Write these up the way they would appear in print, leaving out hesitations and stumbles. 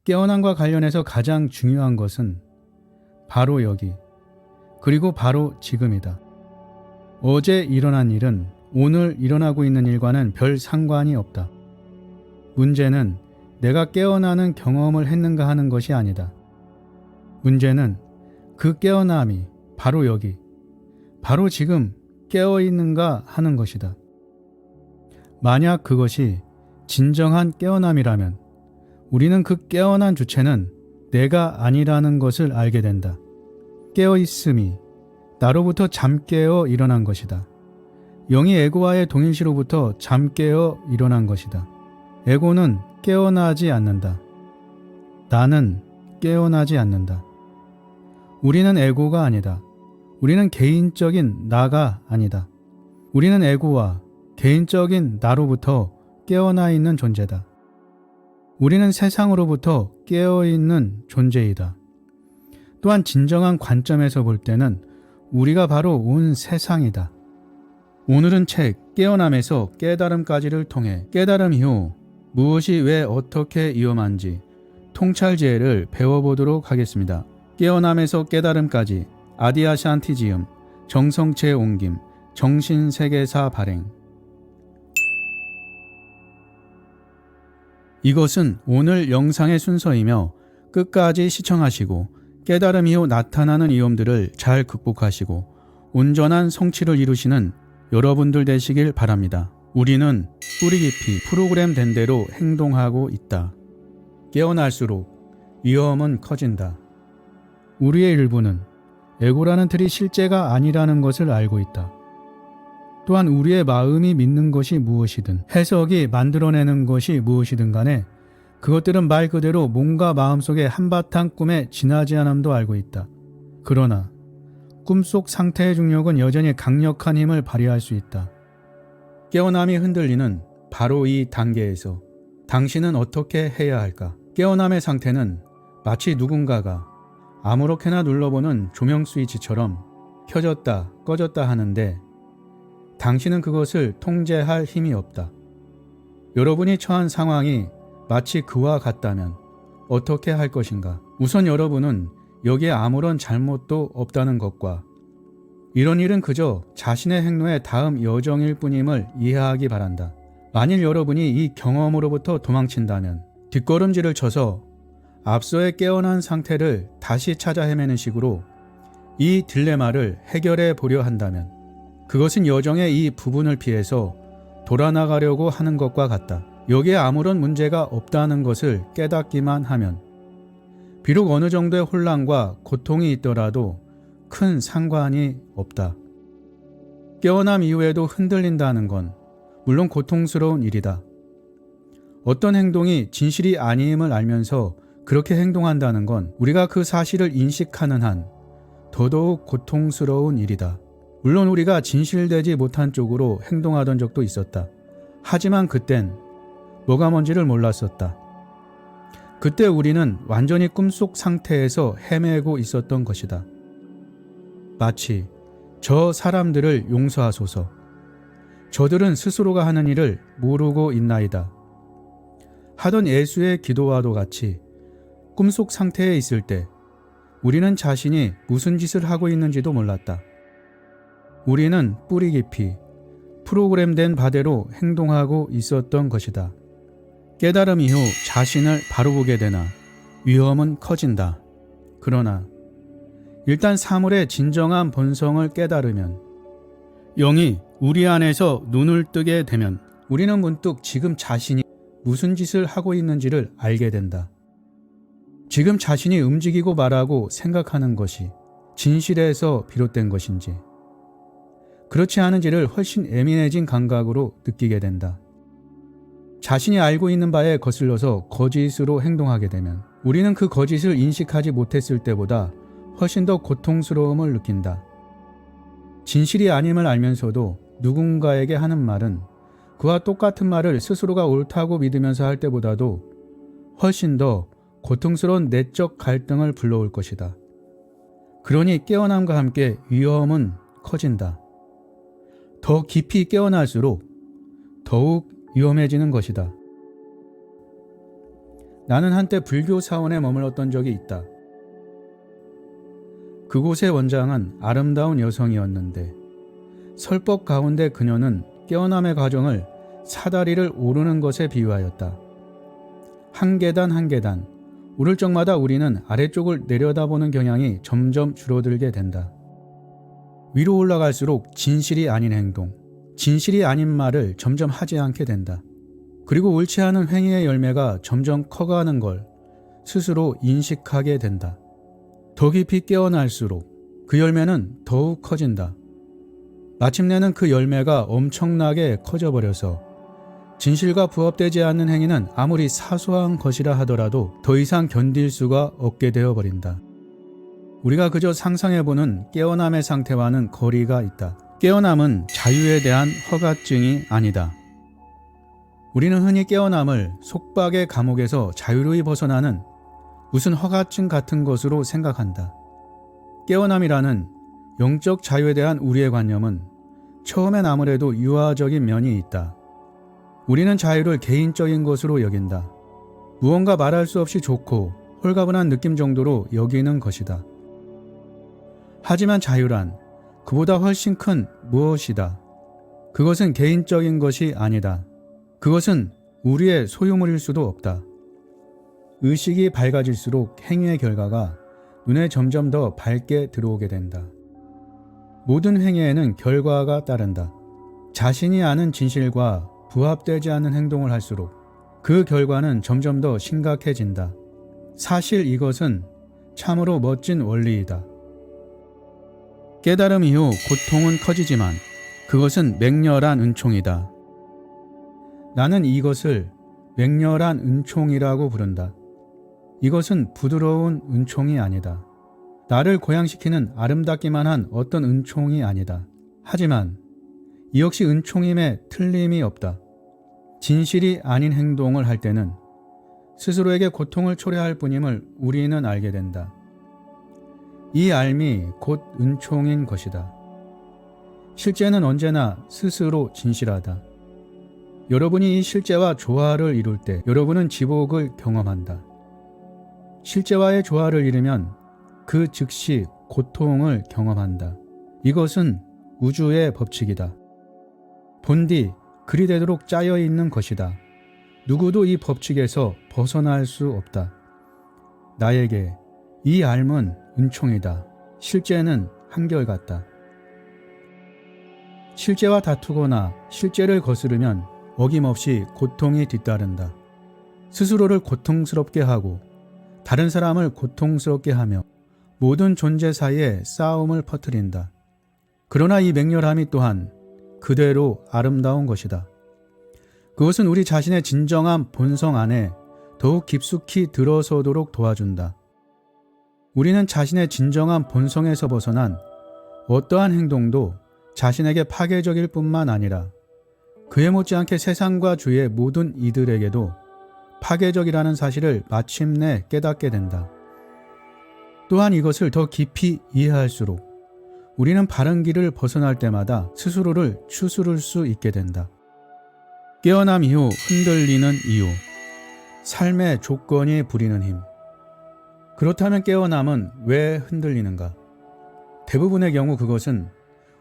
깨어남과 관련해서 가장 중요한 것은 바로 여기, 그리고 바로 지금이다. 어제 일어난 일은 오늘 일어나고 있는 일과는 별 상관이 없다. 문제는 내가 깨어나는 경험을 했는가 하는 것이 아니다. 문제는 그 깨어남이 바로 여기, 바로 지금 깨어있는가 하는 것이다. 만약 그것이 진정한 깨어남이라면 우리는 그 깨어난 주체는 내가 아니라는 것을 알게 된다. 깨어있음이 나로부터 잠깨어 일어난 것이다. 영이 에고와의 동일시로부터 잠깨어 일어난 것이다. 에고는 깨어나지 않는다. 나는 깨어나지 않는다. 우리는 에고가 아니다. 우리는 개인적인 나가 아니다. 우리는 에고와 개인적인 나로부터 깨어나 있는 존재다. 우리는 세상으로부터 깨어있는 존재이다. 또한 진정한 관점에서 볼 때는 우리가 바로 온 세상이다. 오늘은 책 깨어남에서 깨달음까지를 통해 깨달음 이후 무엇이 왜 어떻게 위험한지 통찰지혜를 배워보도록 하겠습니다. 깨어남에서 깨달음까지 아디아샨티지음, 정성체 옮김, 정신세계사 발행. 이것은 오늘 영상의 순서이며 끝까지 시청하시고 깨달음 이후 나타나는 위험들을 잘 극복하시고 온전한 성취를 이루시는 여러분들 되시길 바랍니다. 우리는 뿌리 깊이 프로그램된 대로 행동하고 있다. 깨어날수록 위험은 커진다. 우리의 일부는 에고라는 틀이 실제가 아니라는 것을 알고 있다. 또한 우리의 마음이 믿는 것이 무엇이든 해석이 만들어내는 것이 무엇이든 간에 그것들은 말 그대로 몸과 마음속의 한바탕 꿈에 지나지 않음도 알고 있다. 그러나 꿈속 상태의 중력은 여전히 강력한 힘을 발휘할 수 있다. 깨어남이 흔들리는 바로 이 단계에서 당신은 어떻게 해야 할까? 깨어남의 상태는 마치 누군가가 아무렇게나 눌러보는 조명 스위치처럼 켜졌다 꺼졌다 하는데 당신은 그것을 통제할 힘이 없다. 여러분이 처한 상황이 마치 그와 같다면 어떻게 할 것인가? 우선 여러분은 여기에 아무런 잘못도 없다는 것과 이런 일은 그저 자신의 행로의 다음 여정일 뿐임을 이해하기 바란다. 만일 여러분이 이 경험으로부터 도망친다면 뒷걸음질을 쳐서 앞서의 깨어난 상태를 다시 찾아 헤매는 식으로 이 딜레마를 해결해 보려 한다면 그것은 여정의 이 부분을 피해서 돌아나가려고 하는 것과 같다. 여기에 아무런 문제가 없다는 것을 깨닫기만 하면 비록 어느 정도의 혼란과 고통이 있더라도 큰 상관이 없다. 깨어남 이후에도 흔들린다는 건 물론 고통스러운 일이다. 어떤 행동이 진실이 아님을 알면서 그렇게 행동한다는 건 우리가 그 사실을 인식하는 한 더더욱 고통스러운 일이다. 물론 우리가 진실되지 못한 쪽으로 행동하던 적도 있었다. 하지만 그땐 뭐가 뭔지를 몰랐었다. 그때 우리는 완전히 꿈속 상태에서 헤매고 있었던 것이다. 마치 저 사람들을 용서하소서. 저들은 스스로가 하는 일을 모르고 있나이다. 하던 예수의 기도와도 같이 꿈속 상태에 있을 때 우리는 자신이 무슨 짓을 하고 있는지도 몰랐다. 우리는 뿌리 깊이 프로그램된 바대로 행동하고 있었던 것이다. 깨달음 이후 자신을 바로 보게 되나 위험은 커진다. 그러나 일단 사물의 진정한 본성을 깨달으면 영이 우리 안에서 눈을 뜨게 되면 우리는 문득 지금 자신이 무슨 짓을 하고 있는지를 알게 된다. 지금 자신이 움직이고 말하고 생각하는 것이 진실에서 비롯된 것인지 그렇지 않은지를 훨씬 예민해진 감각으로 느끼게 된다. 자신이 알고 있는 바에 거슬러서 거짓으로 행동하게 되면 우리는 그 거짓을 인식하지 못했을 때보다 훨씬 더 고통스러움을 느낀다. 진실이 아님을 알면서도 누군가에게 하는 말은 그와 똑같은 말을 스스로가 옳다고 믿으면서 할 때보다도 훨씬 더 고통스러운 내적 갈등을 불러올 것이다. 그러니 깨어남과 함께 위험은 커진다. 더 깊이 깨어날수록 더욱 위험해지는 것이다. 나는 한때 불교 사원에 머물렀던 적이 있다. 그곳의 원장은 아름다운 여성이었는데 설법 가운데 그녀는 깨어남의 과정을 사다리를 오르는 것에 비유하였다. 한 계단 한 계단 오를 적마다 우리는 아래쪽을 내려다보는 경향이 점점 줄어들게 된다. 위로 올라갈수록 진실이 아닌 행동, 진실이 아닌 말을 점점 하지 않게 된다. 그리고 옳지 않은 행위의 열매가 점점 커가는 걸 스스로 인식하게 된다. 더 깊이 깨어날수록 그 열매는 더욱 커진다. 마침내는 그 열매가 엄청나게 커져버려서 진실과 부합되지 않는 행위는 아무리 사소한 것이라 하더라도 더 이상 견딜 수가 없게 되어버린다. 우리가 그저 상상해보는 깨어남의 상태와는 거리가 있다. 깨어남은 자유에 대한 허가증이 아니다. 우리는 흔히 깨어남을 속박의 감옥에서 자유로이 벗어나는 무슨 허가증 같은 것으로 생각한다. 깨어남이라는 영적 자유에 대한 우리의 관념은 처음엔 아무래도 유아적인 면이 있다. 우리는 자유를 개인적인 것으로 여긴다. 무언가 말할 수 없이 좋고 홀가분한 느낌 정도로 여기는 것이다. 하지만 자유란 그보다 훨씬 큰 무엇이다. 그것은 개인적인 것이 아니다. 그것은 우리의 소유물일 수도 없다. 의식이 밝아질수록 행위의 결과가 눈에 점점 더 밝게 들어오게 된다. 모든 행위에는 결과가 따른다. 자신이 아는 진실과 부합되지 않는 행동을 할수록 그 결과는 점점 더 심각해진다. 사실 이것은 참으로 멋진 원리이다. 깨달음 이후 고통은 커지지만 그것은 맹렬한 은총이다. 나는 이것을 맹렬한 은총이라고 부른다. 이것은 부드러운 은총이 아니다. 나를 고양시키는 아름답기만 한 어떤 은총이 아니다. 하지만 이 역시 은총임에 틀림이 없다. 진실이 아닌 행동을 할 때는 스스로에게 고통을 초래할 뿐임을 우리는 알게 된다. 이 알미 곧 은총인 것이다. 실제는 언제나 스스로 진실하다. 여러분이 이 실제와 조화를 이룰 때 여러분은 지복을 경험한다. 실제와의 조화를 이루면 그 즉시 고통을 경험한다. 이것은 우주의 법칙이다. 본디 그리 되도록 짜여 있는 것이다. 누구도 이 법칙에서 벗어날 수 없다. 나에게 이 알은 은총이다. 실제는 한결같다. 실제와 다투거나 실제를 거스르면 어김없이 고통이 뒤따른다. 스스로를 고통스럽게 하고 다른 사람을 고통스럽게 하며 모든 존재 사이에 싸움을 퍼뜨린다. 그러나 이 맹렬함이 또한 그대로 아름다운 것이다. 그것은 우리 자신의 진정한 본성 안에 더욱 깊숙이 들어서도록 도와준다. 우리는 자신의 진정한 본성에서 벗어난 어떠한 행동도 자신에게 파괴적일 뿐만 아니라 그에 못지않게 세상과 주위의 모든 이들에게도 파괴적이라는 사실을 마침내 깨닫게 된다. 또한 이것을 더 깊이 이해할수록 우리는 바른 길을 벗어날 때마다 스스로를 추스를 수 있게 된다. 깨어남 이후 흔들리는 이유, 삶의 조건이 부리는 힘. 그렇다면 깨어남은 왜 흔들리는가? 대부분의 경우 그것은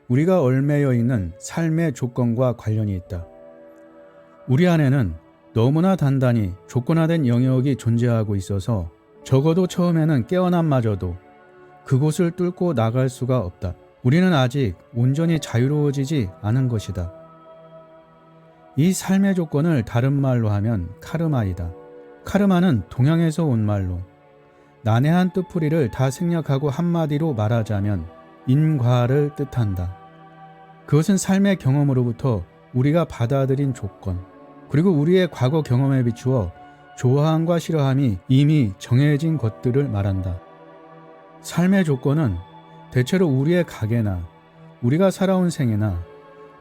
우리가 얽매여 있는 삶의 조건과 관련이 있다. 우리 안에는 너무나 단단히 조건화된 영역이 존재하고 있어서 적어도 처음에는 깨어남마저도 그곳을 뚫고 나갈 수가 없다. 우리는 아직 온전히 자유로워지지 않은 것이다. 이 삶의 조건을 다른 말로 하면 카르마이다. 카르마는 동양에서 온 말로 난해한 뜻풀이를 다 생략하고 한마디로 말하자면 인과를 뜻한다. 그것은 삶의 경험으로부터 우리가 받아들인 조건, 그리고 우리의 과거 경험에 비추어 좋아함과 싫어함이 이미 정해진 것들을 말한다. 삶의 조건은 대체로 우리의 가계나 우리가 살아온 생애나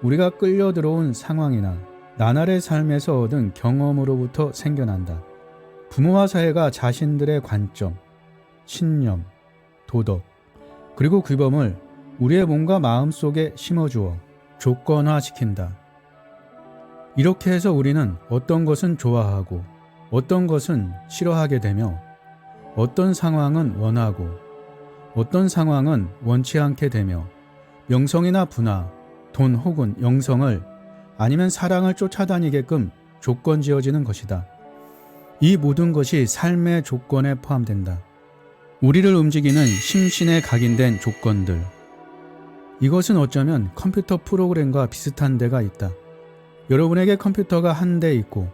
우리가 끌려 들어온 상황이나 나날의 삶에서 얻은 경험으로부터 생겨난다. 부모와 사회가 자신들의 관점, 신념, 도덕, 그리고 규범을 우리의 몸과 마음 속에 심어주어 조건화시킨다. 이렇게 해서 우리는 어떤 것은 좋아하고 어떤 것은 싫어하게 되며 어떤 상황은 원하고 어떤 상황은 원치 않게 되며 명성이나 부나 돈 혹은 영성을 아니면 사랑을 쫓아다니게끔 조건 지어지는 것이다. 이 모든 것이 삶의 조건에 포함된다. 우리를 움직이는 심신에 각인된 조건들. 이것은 어쩌면 컴퓨터 프로그램과 비슷한 데가 있다. 여러분에게 컴퓨터가 한 대 있고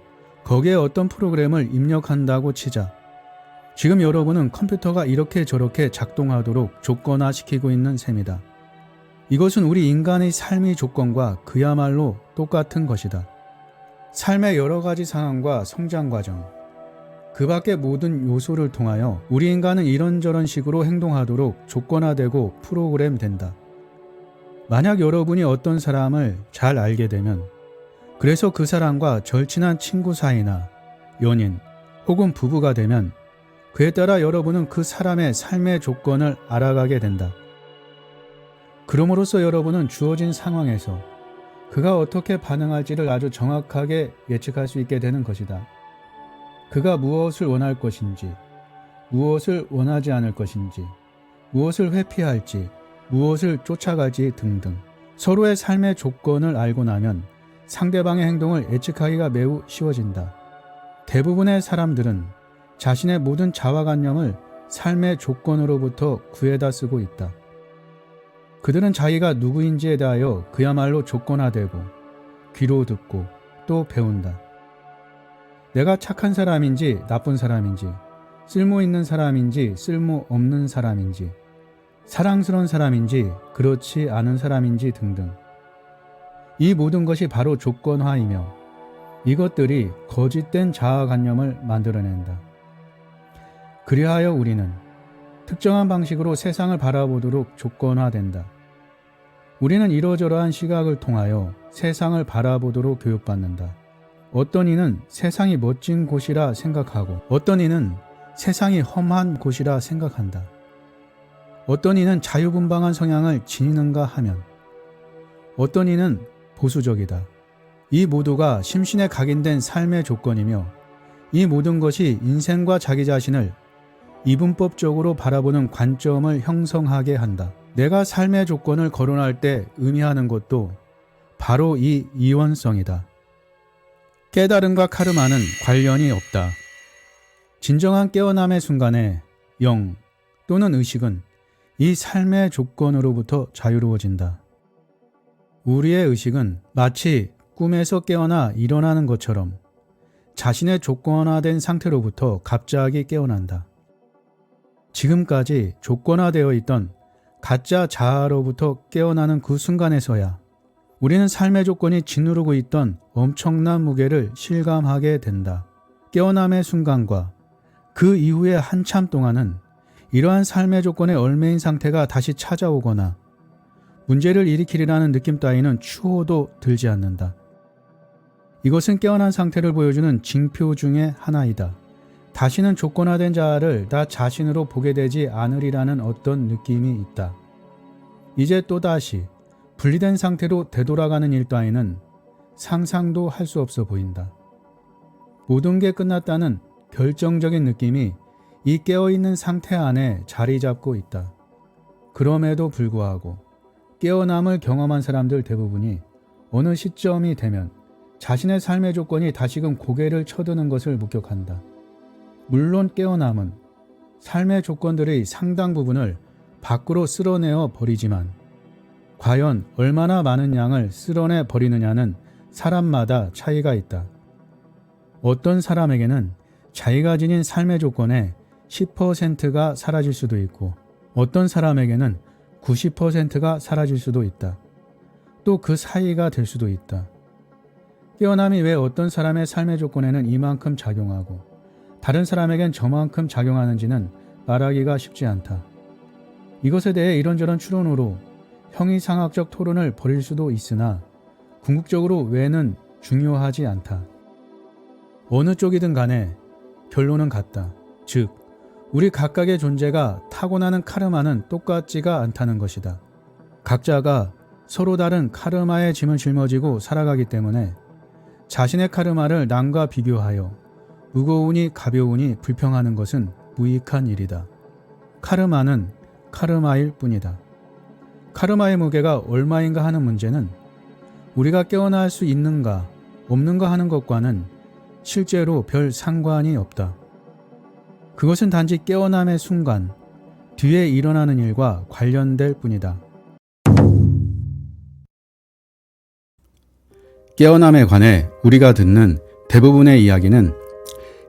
거기에 어떤 프로그램을 입력한다고 치자. 지금 여러분은 컴퓨터가 이렇게 저렇게 작동하도록 조건화시키고 있는 셈이다. 이것은 우리 인간의 삶의 조건과 그야말로 똑같은 것이다. 삶의 여러 가지 상황과 성장 과정, 그 밖의 모든 요소를 통하여 우리 인간은 이런저런 식으로 행동하도록 조건화되고 프로그램된다. 만약 여러분이 어떤 사람을 잘 알게 되면 그래서 그 사람과 절친한 친구 사이나 연인 혹은 부부가 되면 그에 따라 여러분은 그 사람의 삶의 조건을 알아가게 된다. 그럼으로써 여러분은 주어진 상황에서 그가 어떻게 반응할지를 아주 정확하게 예측할 수 있게 되는 것이다. 그가 무엇을 원할 것인지, 무엇을 원하지 않을 것인지, 무엇을 회피할지, 무엇을 쫓아갈지 등등 서로의 삶의 조건을 알고 나면 상대방의 행동을 예측하기가 매우 쉬워진다. 대부분의 사람들은 자신의 모든 자화관념을 삶의 조건으로부터 구해다 쓰고 있다. 그들은 자기가 누구인지에 대하여 그야말로 조건화되고 귀로 듣고 또 배운다. 내가 착한 사람인지 나쁜 사람인지, 쓸모 있는 사람인지 쓸모 없는 사람인지, 사랑스러운 사람인지 그렇지 않은 사람인지 등등. 이 모든 것이 바로 조건화이며 이것들이 거짓된 자아관념을 만들어낸다. 그리하여 우리는 특정한 방식으로 세상을 바라보도록 조건화된다. 우리는 이러저러한 시각을 통하여 세상을 바라보도록 교육받는다. 어떤 이는 세상이 멋진 곳이라 생각하고 어떤 이는 세상이 험한 곳이라 생각한다. 어떤 이는 자유분방한 성향을 지니는가 하면 어떤 이는 보수적이다. 이 모두가 심신에 각인된 삶의 조건이며 이 모든 것이 인생과 자기 자신을 이분법적으로 바라보는 관점을 형성하게 한다. 내가 삶의 조건을 거론할 때 의미하는 것도 바로 이 이원성이다. 깨달음과 카르마는 관련이 없다. 진정한 깨어남의 순간에 영 또는 의식은 이 삶의 조건으로부터 자유로워진다. 우리의 의식은 마치 꿈에서 깨어나 일어나는 것처럼 자신의 조건화된 상태로부터 갑자기 깨어난다. 지금까지 조건화되어 있던 가짜 자아로부터 깨어나는 그 순간에서야 우리는 삶의 조건이 짓누르고 있던 엄청난 무게를 실감하게 된다. 깨어남의 순간과 그 이후에 한참 동안은 이러한 삶의 조건의 얽매인 상태가 다시 찾아오거나 문제를 일으키리라는 느낌 따위는 추호도 들지 않는다. 이것은 깨어난 상태를 보여주는 징표 중의 하나이다. 다시는 조건화된 자아를 나 자신으로 보게 되지 않으리라는 어떤 느낌이 있다. 이제 또다시 분리된 상태로 되돌아가는 일 따위는 상상도 할 수 없어 보인다. 모든 게 끝났다는 결정적인 느낌이 이 깨어있는 상태 안에 자리 잡고 있다. 그럼에도 불구하고 깨어남을 경험한 사람들 대부분이 어느 시점이 되면 자신의 삶의 조건이 다시금 고개를 쳐드는 것을 목격한다. 물론 깨어남은 삶의 조건들의 상당 부분을 밖으로 쓸어내어 버리지만 과연 얼마나 많은 양을 쓸어내 버리느냐는 사람마다 차이가 있다. 어떤 사람에게는 자기가 지닌 삶의 조건의 10%가 사라질 수도 있고 어떤 사람에게는 90%가 사라질 수도 있다. 또 그 사이가 될 수도 있다. 깨어남이 왜 어떤 사람의 삶의 조건에는 이만큼 작용하고 다른 사람에겐 저만큼 작용하는지는 말하기가 쉽지 않다. 이것에 대해 이런저런 추론으로 형이상학적 토론을 벌일 수도 있으나 궁극적으로 왜는 중요하지 않다. 어느 쪽이든 간에 결론은 같다. 즉, 우리 각각의 존재가 타고나는 카르마는 똑같지가 않다는 것이다. 각자가 서로 다른 카르마의 짐을 짊어지고 살아가기 때문에 자신의 카르마를 남과 비교하여 무거우니 가벼우니 불평하는 것은 무익한 일이다. 카르마는 카르마일 뿐이다. 카르마의 무게가 얼마인가 하는 문제는 우리가 깨어날 수 있는가 없는가 하는 것과는 실제로 별 상관이 없다. 그것은 단지 깨어남의 순간 뒤에 일어나는 일과 관련될 뿐이다. 깨어남에 관해 우리가 듣는 대부분의 이야기는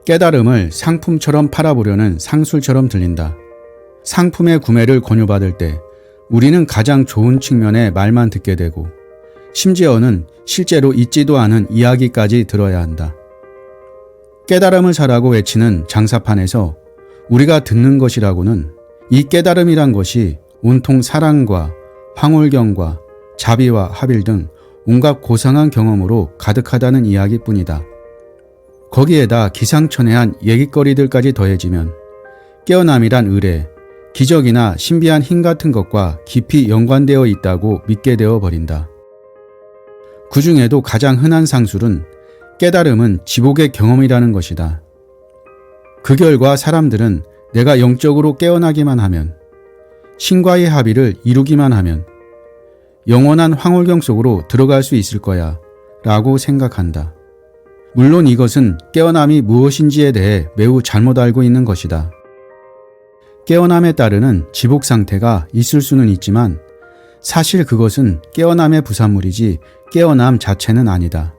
깨달음을 상품처럼 팔아보려는 상술처럼 들린다. 상품의 구매를 권유받을 때 우리는 가장 좋은 측면의 말만 듣게 되고 심지어는 실제로 있지도 않은 이야기까지 들어야 한다. 깨달음을 사라고 외치는 장사판에서 우리가 듣는 것이라고는 이 깨달음이란 것이 온통 사랑과 황홀경과 자비와 합일 등 온갖 고상한 경험으로 가득하다는 이야기뿐이다. 거기에다 기상천외한 얘기거리들까지 더해지면 깨어남이란 의뢰, 기적이나 신비한 힘 같은 것과 깊이 연관되어 있다고 믿게 되어 버린다. 그 중에도 가장 흔한 상술은 깨달음은 지복의 경험이라는 것이다. 그 결과 사람들은 내가 영적으로 깨어나기만 하면, 신과의 합의를 이루기만 하면 영원한 황홀경 속으로 들어갈 수 있을 거야 라고 생각한다. 물론 이것은 깨어남이 무엇인지에 대해 매우 잘못 알고 있는 것이다. 깨어남에 따르는 지복 상태가 있을 수는 있지만 사실 그것은 깨어남의 부산물이지 깨어남 자체는 아니다.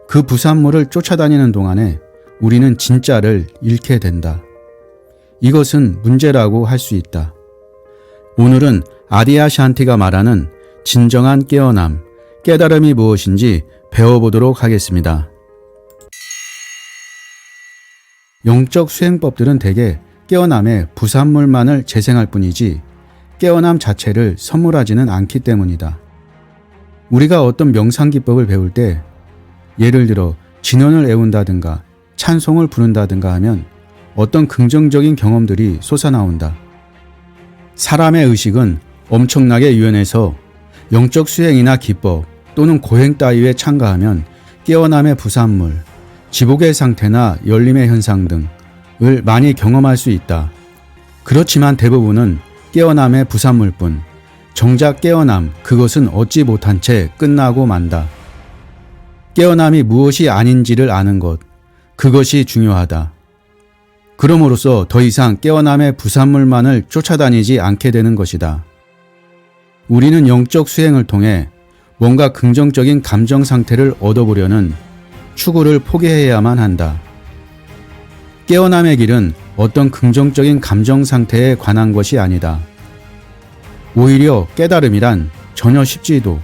그 부산물을 쫓아다니는 동안에 우리는 진짜를 잃게 된다. 이것은 문제라고 할 수 있다. 오늘은 아디아 샨티가 말하는 진정한 깨어남, 깨달음이 무엇인지 배워보도록 하겠습니다. 영적 수행법들은 대개 깨어남의 부산물만을 재생할 뿐이지 깨어남 자체를 선물하지는 않기 때문이다. 우리가 어떤 명상기법을 배울 때 예를 들어 진언을 애운다든가 찬송을 부른다든가 하면 어떤 긍정적인 경험들이 솟아나온다. 사람의 의식은 엄청나게 유연해서 영적 수행이나 기법 또는 고행 따위에 참가하면 깨어남의 부산물, 지복의 상태나 열림의 현상 등을 많이 경험할 수 있다. 그렇지만 대부분은 깨어남의 부산물뿐, 정작 깨어남 그것은 얻지 못한 채 끝나고 만다. 깨어남이 무엇이 아닌지를 아는 것, 그것이 중요하다. 그럼으로써 더 이상 깨어남의 부산물만을 쫓아다니지 않게 되는 것이다. 우리는 영적 수행을 통해 뭔가 긍정적인 감정 상태를 얻어보려는 추구를 포기해야만 한다. 깨어남의 길은 어떤 긍정적인 감정 상태에 관한 것이 아니다. 오히려 깨달음이란 전혀 쉽지도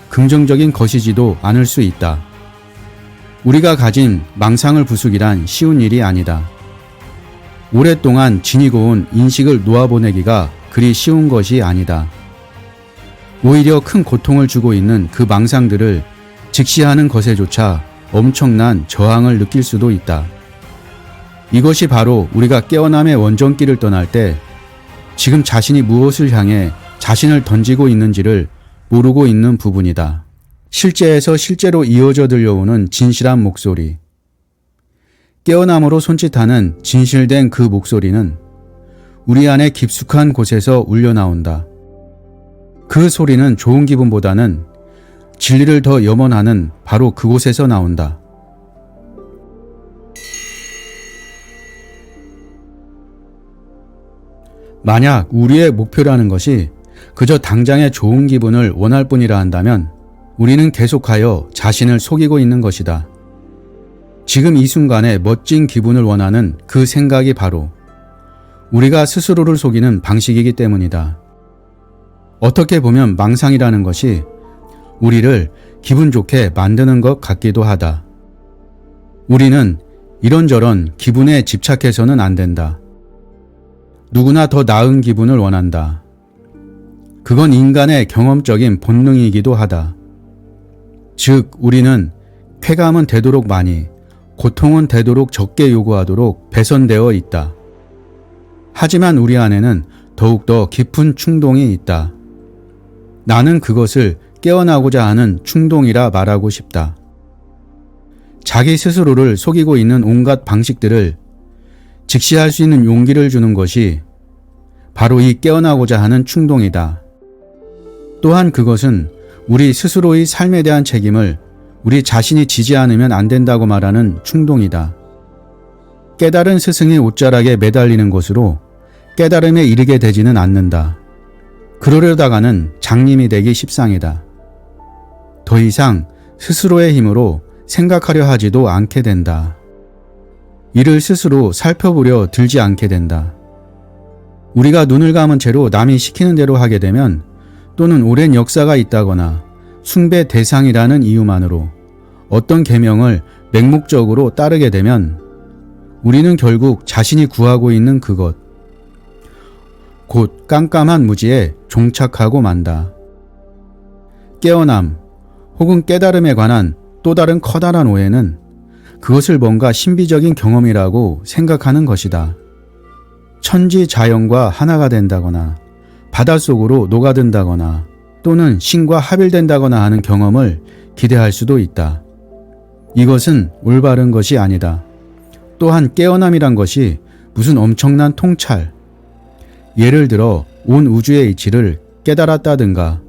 긍정적인 것이지도 않을 수 있다. 우리가 가진 망상을 부수기란 쉬운 일이 아니다. 오랫동안 지니고 온 인식을 놓아보내기가 그리 쉬운 것이 아니다. 오히려 큰 고통을 주고 있는 그 망상들을 직시하는 것에조차 엄청난 저항을 느낄 수도 있다. 이것이 바로 우리가 깨어남의 원정길을 떠날 때 지금 자신이 무엇을 향해 자신을 던지고 있는지를 모르고 있는 부분이다. 실제에서 실제로 이어져 들려오는 진실한 목소리. 깨어남으로 손짓하는 진실된 그 목소리는 우리 안에 깊숙한 곳에서 울려나온다. 그 소리는 좋은 기분보다는 진리를 더 염원하는 바로 그곳에서 나온다. 만약 우리의 목표라는 것이 그저 당장의 좋은 기분을 원할 뿐이라 한다면 우리는 계속하여 자신을 속이고 있는 것이다. 지금 이 순간에 멋진 기분을 원하는 그 생각이 바로 우리가 스스로를 속이는 방식이기 때문이다. 어떻게 보면 망상이라는 것이 우리를 기분 좋게 만드는 것 같기도 하다. 우리는 이런저런 기분에 집착해서는 안 된다. 누구나 더 나은 기분을 원한다. 그건 인간의 경험적인 본능이기도 하다. 즉, 우리는 쾌감은 되도록 많이, 고통은 되도록 적게 요구하도록 배선되어 있다. 하지만 우리 안에는 더욱더 깊은 충동이 있다. 나는 그것을 깨어나고자 하는 충동이라 말하고 싶다. 자기 스스로를 속이고 있는 온갖 방식들을 직시할 수 있는 용기를 주는 것이 바로 이 깨어나고자 하는 충동이다. 또한 그것은 우리 스스로의 삶에 대한 책임을 우리 자신이 지지 않으면 안 된다고 말하는 충동이다. 깨달은 스승의 옷자락에 매달리는 것으로 깨달음에 이르게 되지는 않는다. 그러려다가는 장님이 되기 십상이다. 더 이상 스스로의 힘으로 생각하려 하지도 않게 된다. 이를 스스로 살펴보려 들지 않게 된다. 우리가 눈을 감은 채로 남이 시키는 대로 하게 되면, 또는 오랜 역사가 있다거나 숭배 대상이라는 이유만으로 어떤 계명을 맹목적으로 따르게 되면 우리는 결국 자신이 구하고 있는 그것, 곧 깜깜한 무지에 종착하고 만다. 깨어남 혹은 깨달음에 관한 또 다른 커다란 오해는 그것을 뭔가 신비적인 경험이라고 생각하는 것이다. 천지 자연과 하나가 된다거나 바닷속으로 녹아든다거나 또는 신과 합일된다거나 하는 경험을 기대할 수도 있다. 이것은 올바른 것이 아니다. 또한 깨어남이란 것이 무슨 엄청난 통찰, 예를 들어 온 우주의 이치를 깨달았다든가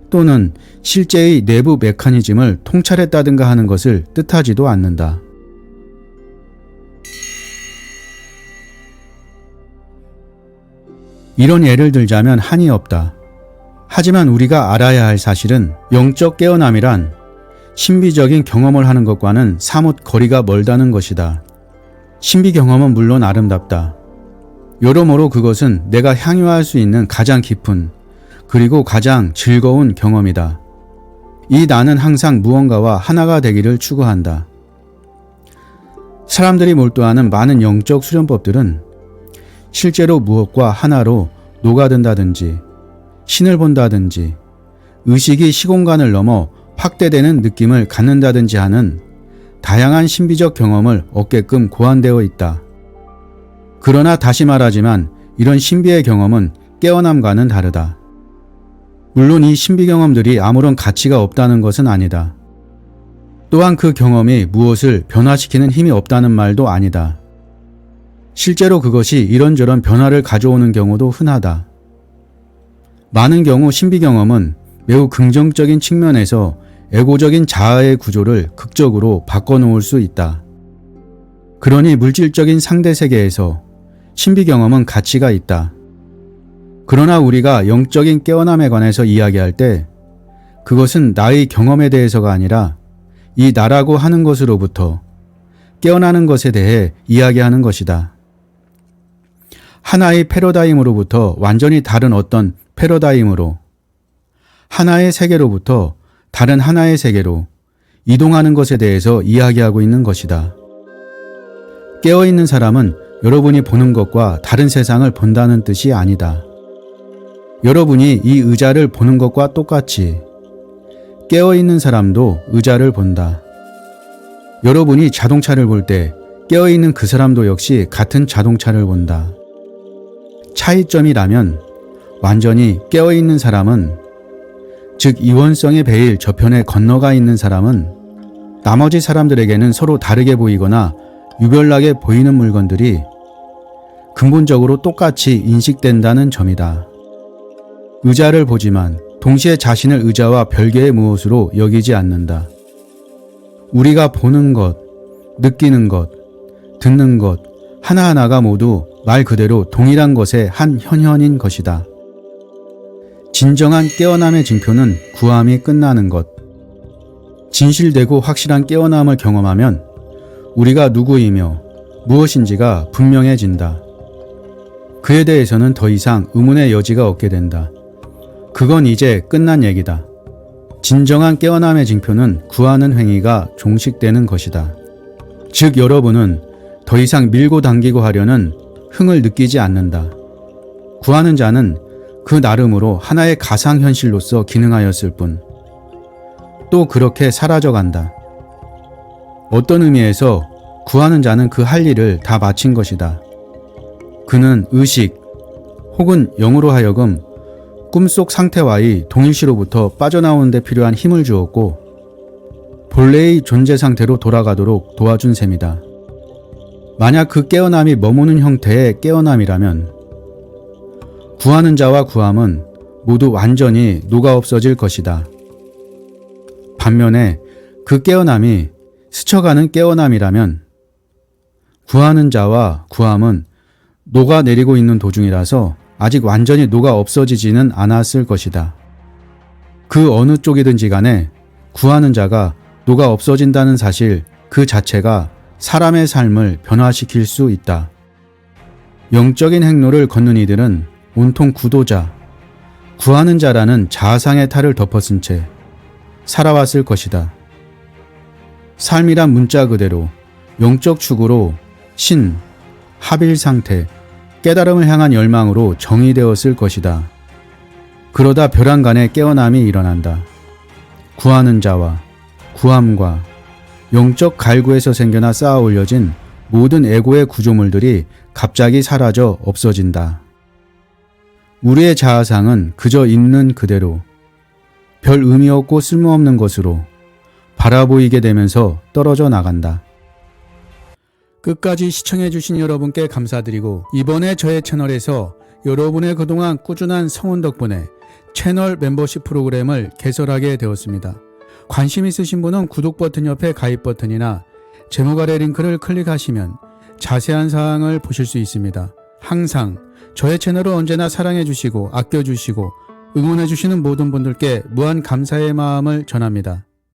또는 실제의 내부 메커니즘을 통찰했다든가 하는 것을 뜻하지도 않는다. 이런 예를 들자면 한이 없다. 하지만 우리가 알아야 할 사실은 영적 깨어남이란 신비적인 경험을 하는 것과는 사뭇 거리가 멀다는 것이다. 신비 경험은 물론 아름답다. 여러모로 그것은 내가 향유할 수 있는 가장 깊은 그리고 가장 즐거운 경험이다. 이 나는 항상 무언가와 하나가 되기를 추구한다. 사람들이 몰두하는 많은 영적 수련법들은 실제로 무엇과 하나로 녹아든다든지 신을 본다든지 의식이 시공간을 넘어 확대되는 느낌을 갖는다든지 하는 다양한 신비적 경험을 얻게끔 고안되어 있다. 그러나 다시 말하지만 이런 신비의 경험은 깨어남과는 다르다. 물론 이 신비 경험들이 아무런 가치가 없다는 것은 아니다. 또한 그 경험이 무엇을 변화시키는 힘이 없다는 말도 아니다. 실제로 그것이 이런저런 변화를 가져오는 경우도 흔하다. 많은 경우 신비 경험은 매우 긍정적인 측면에서 에고적인 자아의 구조를 극적으로 바꿔놓을 수 있다. 그러니 물질적인 상대 세계에서 신비 경험은 가치가 있다. 그러나 우리가 영적인 깨어남에 관해서 이야기할 때 그것은 나의 경험에 대해서가 아니라 이 나라고 하는 것으로부터 깨어나는 것에 대해 이야기하는 것이다. 하나의 패러다임으로부터 완전히 다른 어떤 패러다임으로, 하나의 세계로부터 다른 하나의 세계로 이동하는 것에 대해서 이야기하고 있는 것이다. 깨어있는 사람은 여러분이 보는 것과 다른 세상을 본다는 뜻이 아니다. 여러분이 이 의자를 보는 것과 똑같이 깨어있는 사람도 의자를 본다. 여러분이 자동차를 볼 때 깨어있는 그 사람도 역시 같은 자동차를 본다. 차이점이라면 완전히 깨어있는 사람은, 즉 이원성의 베일 저편에 건너가 있는 사람은 나머지 사람들에게는 서로 다르게 보이거나 유별나게 보이는 물건들이 근본적으로 똑같이 인식된다는 점이다. 의자를 보지만 동시에 자신을 의자와 별개의 무엇으로 여기지 않는다. 우리가 보는 것, 느끼는 것, 듣는 것 하나하나가 모두 말 그대로 동일한 것의 한 현현인 것이다. 진정한 깨어남의 징표는 구함이 끝나는 것. 진실되고 확실한 깨어남을 경험하면 우리가 누구이며 무엇인지가 분명해진다. 그에 대해서는 더 이상 의문의 여지가 없게 된다. 그건 이제 끝난 얘기다. 진정한 깨어남의 징표는 구하는 행위가 종식되는 것이다. 즉 여러분은 더 이상 밀고 당기고 하려는 흥을 느끼지 않는다. 구하는 자는 그 나름으로 하나의 가상현실로서 기능하였을 뿐 또 그렇게 사라져간다. 어떤 의미에서 구하는 자는 그 할 일을 다 마친 것이다. 그는 의식 혹은 영으로 하여금 꿈속 상태와의 동일시로부터 빠져나오는 데 필요한 힘을 주었고 본래의 존재 상태로 돌아가도록 도와준 셈이다. 만약 그 깨어남이 머무는 형태의 깨어남이라면 구하는 자와 구함은 모두 완전히 녹아 없어질 것이다. 반면에 그 깨어남이 스쳐가는 깨어남이라면 구하는 자와 구함은 녹아내리고 있는 도중이라서 아직 완전히 녹아 없어지지는 않았을 것이다. 그 어느 쪽이든지 간에 구하는 자가 녹아 없어진다는 사실 그 자체가 사람의 삶을 변화시킬 수 있다. 영적인 행로를 걷는 이들은 온통 구도자, 구하는 자라는 자아상의 탈을 덮어쓴 채 살아왔을 것이다. 삶이란 문자 그대로 영적 축으로 신, 합일 상태, 깨달음을 향한 열망으로 정의되었을 것이다. 그러다 벼랑간에 깨어남이 일어난다. 구하는 자와 구함과 영적 갈구에서 생겨나 쌓아 올려진 모든 에고의 구조물들이 갑자기 사라져 없어진다. 우리의 자아상은 그저 있는 그대로 별 의미 없고 쓸모없는 것으로 바라보이게 되면서 떨어져 나간다. 끝까지 시청해주신 여러분께 감사드리고 이번에 저의 채널에서 여러분의 그동안 꾸준한 성원 덕분에 채널 멤버십 프로그램을 개설하게 되었습니다. 관심 있으신 분은 구독 버튼 옆에 가입 버튼이나 제목 아래 링크를 클릭하시면 자세한 사항을 보실 수 있습니다. 항상 저의 채널을 언제나 사랑해주시고 아껴주시고 응원해주시는 모든 분들께 무한 감사의 마음을 전합니다.